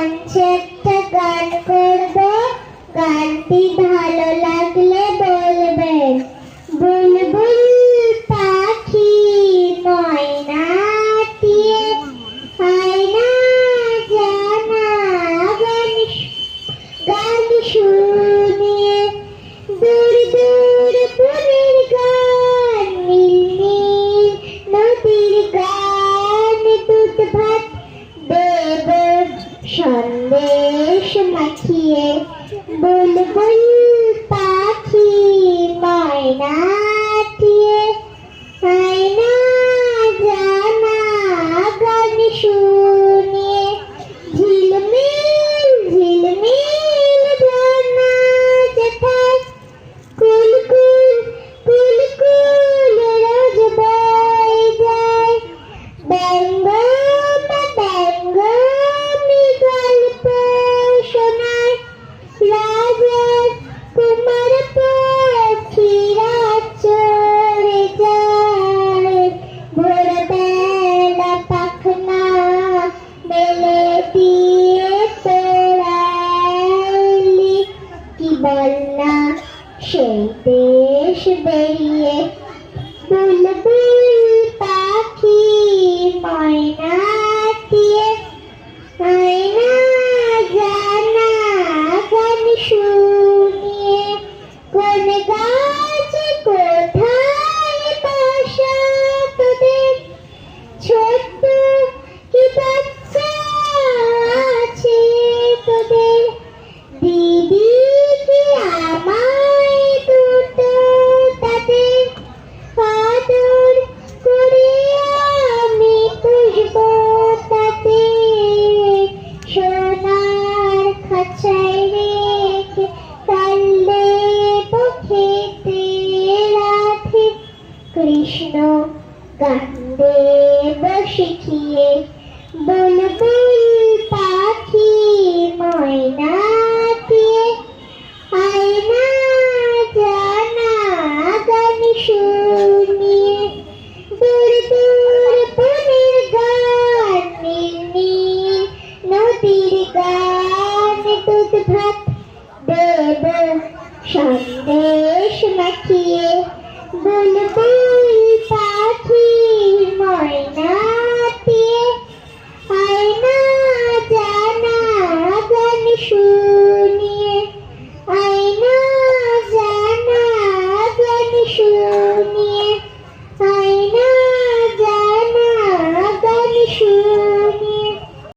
মঞ্চে একটা গান করবে, গানটি ভালো লাগলে বলবেন। বুলবুল পাখি ময়নাটিয়ে আয়না জানা গান শুনিয়ে দূর দূর বনের গান, নীল নীল নদীর গান, দুধ ভাত দেব সন্দেশ মাখিয়ে। বুলবুল পাখি ময়নাটিয়ে আয়না জানা গান শুনিয়ে ঝিলমিল ঝিলমিল ঝর্ণা যেথায় কুলকুল কুলকুল রোজ বয়ে যায়। ব্যঙ্গম ব্যঙ্গমি গল্প শোনায় রাজার কুমার পক্ষীরা চড়ে যায়। ভোরবেলা পাখনা মেলে দিয়ে তোরালি কি বলনা সেই দেশ বেরিয়ে। বুলবুল পাখি ময়নাটিয়ে আয়না জানা গান শুনিয়ে। কোন গাছ কোথায় বাসা তোদের, ছোট্ট কি বাচ্চা আছে তোদের, দিদি কি আমায় দুটো তাদের আদর করে আমি পুষব তাতে। সোনার খাঁচায় রেখে কালে খেতে রাধে কৃষ্ণ গান দেব শিখিয়ে। বুলবুল পাখি ময়নাটিয়ে আয়না জানা গান শুনিয়ে। দূর দূর বনের গান, নীল নীল নদীর গান, দুধ ভাত দেব সন্দেশ মাখিয়ে।